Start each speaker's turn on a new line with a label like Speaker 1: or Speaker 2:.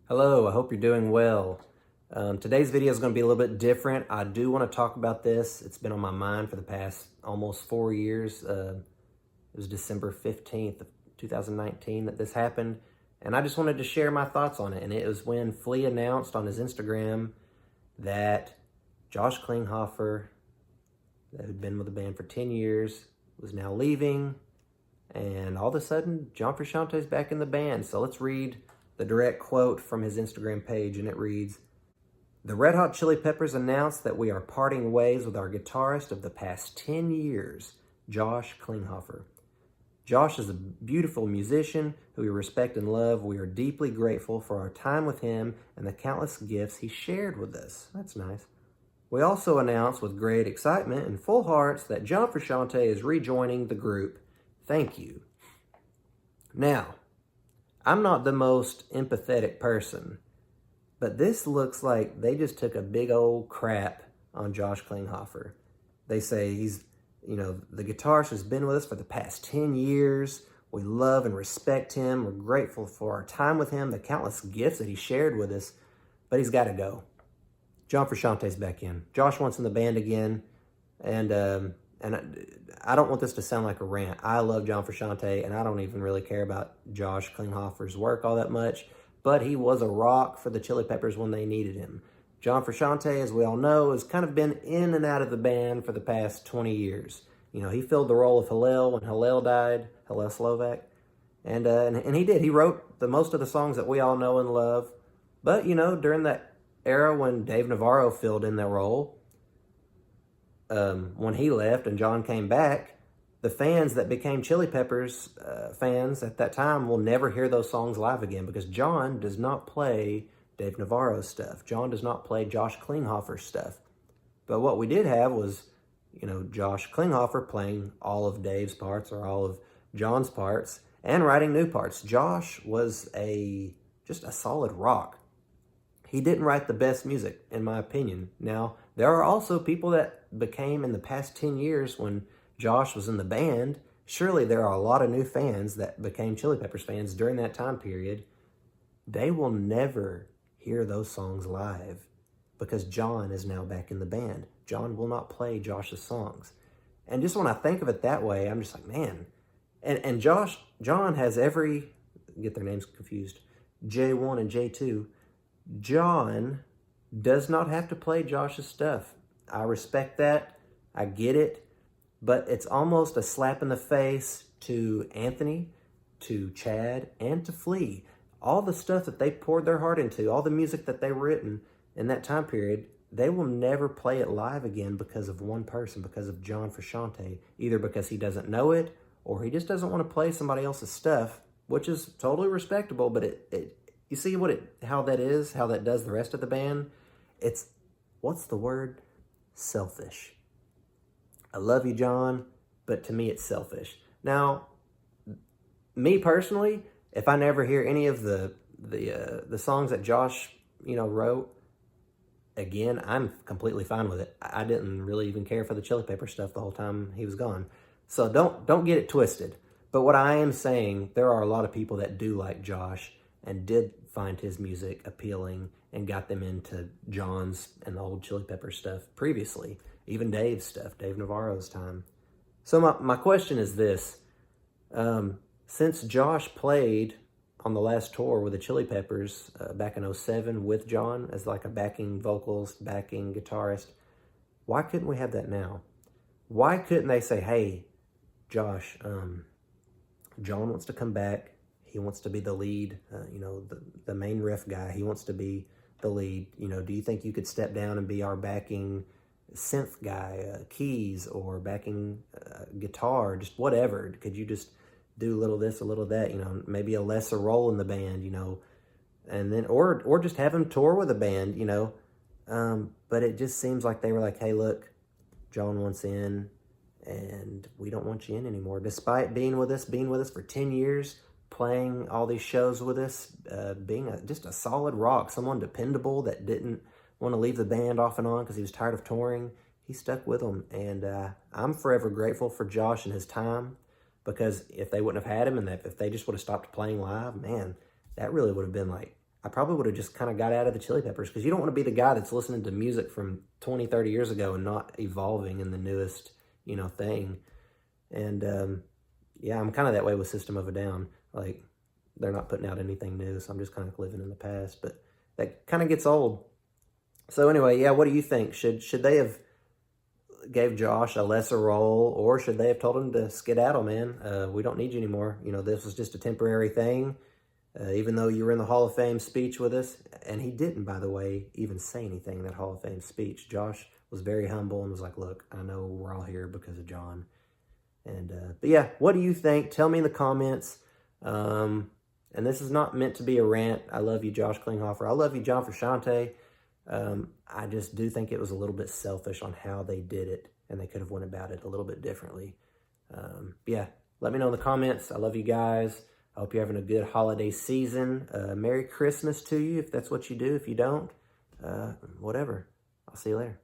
Speaker 1: Hello, I hope you're doing well. Today's video is going to be a little bit different. I do want to talk about this. It's been on my mind for the past almost 4 years. It was December 15th of 2019 that this happened. And I just wanted to share my thoughts on it. And it was when Flea announced on his Instagram that Josh Klinghoffer, who'd been with the band for 10 years, was now leaving. And all of a sudden, John Frusciante's back in the band. So let's read the direct quote from his Instagram page, and it reads, "The Red Hot Chili Peppers announced that we are parting ways with our guitarist of the past 10 years, Josh Klinghoffer. Josh is a beautiful musician who we respect and love. We are deeply grateful for our time with him and the countless gifts he shared with us." That's nice. "We also announce with great excitement and full hearts that John Frusciante is rejoining the group. Thank you." Now, I'm not the most empathetic person, but this looks like they just took a big old crap on Josh Klinghoffer. They say the guitarist has been with us for the past 10 years. We love and respect him. We're grateful for our time with him, the countless gifts that he shared with us, but he's got to go. John Frusciante's back in. Josh wants in the band again, and I don't want this to sound like a rant. I love John Frusciante, and I don't even really care about Josh Klinghoffer's work all that much, but he was a rock for the Chili Peppers when they needed him. John Frusciante, as we all know, has kind of been in and out of the band for the past 20 years. He filled the role of Hillel when Hillel died, Hillel Slovak, and he did. He wrote most of the songs that we all know and love, but, during that era when Dave Navarro filled in that role, when he left and John came back, the fans that became Chili Peppers fans at that time will never hear those songs live again because John does not play Dave Navarro's stuff. John does not play Josh Klinghoffer's stuff. But what we did have was, Josh Klinghoffer playing all of Dave's parts or all of John's parts and writing new parts. Josh was just a solid rock. He didn't write the best music, in my opinion. Now, there are also people that became in the past 10 years when Josh was in the band. Surely there are a lot of new fans that became Chili Peppers fans during that time period. They will never hear those songs live because John is now back in the band. John will not play Josh's songs. And just when I think of it that way, I'm just like, man. And John has get their names confused, J1 and J2. John does not have to play Josh's stuff. I respect that. I get it. But it's almost a slap in the face to Anthony, to Chad, and to Flea. All the stuff that they poured their heart into, all the music that they written in that time period, they will never play it live again because of one person, because of John Frusciante. Either because he doesn't know it, or he just doesn't want to play somebody else's stuff, which is totally respectable, but you see how that does the rest of the band? It's, what's the word? Selfish. I love you, John, but to me it's selfish. Now, me personally, if I never hear any of the songs that Josh, wrote again, I'm completely fine with it. I didn't really even care for the Chili Pepper stuff the whole time he was gone. So don't get it twisted. But what I am saying, there are a lot of people that do like Josh and did find his music appealing and got them into John's and the old Chili Pepper stuff previously, even Dave's stuff, Dave Navarro's time. So my question is this. Since Josh played on the last tour with the Chili Peppers back in 2007 with John as like a backing vocalist, backing guitarist, why couldn't we have that now? Why couldn't they say, hey, Josh, John wants to come back. He wants to be the lead, the main riff guy. He wants to be the lead. Do you think you could step down and be our backing synth guy, keys, or backing guitar, just whatever? Could you just do a little this, a little that, maybe a lesser role in the band, and then, or just have him tour with a band, but it just seems like they were like, hey, look, John wants in and we don't want you in anymore. Despite being with us for 10 years, playing all these shows with us, being just a solid rock, someone dependable that didn't want to leave the band off and on because he was tired of touring. He stuck with them, and I'm forever grateful for Josh and his time, because if they wouldn't have had him and if they just would have stopped playing live, man, that really would have been like, I probably would have just kind of got out of the Chili Peppers, because you don't want to be the guy that's listening to music from 20, 30 years ago and not evolving in the newest, thing. And yeah, I'm kind of that way with System of a Down. Like, they're not putting out anything new, so I'm just kind of living in the past. But that kind of gets old. So anyway, yeah, what do you think? Should they have gave Josh a lesser role, or should they have told him to skedaddle, man? We don't need you anymore. This was just a temporary thing. Even though you were in the Hall of Fame speech with us, and he didn't, by the way, even say anything in that Hall of Fame speech. Josh was very humble and was like, look, I know we're all here because of John. And but yeah, what do you think? Tell me in the comments. And this is not meant to be a rant. I love you, Josh Klinghoffer. I love you, John Frusciante. I just do think it was a little bit selfish on how they did it, and they could have went about it a little bit differently. Yeah, let me know in the comments. I love you guys. I hope you're having a good holiday season. Merry Christmas to you if that's what you do. If you don't, whatever. I'll see you later.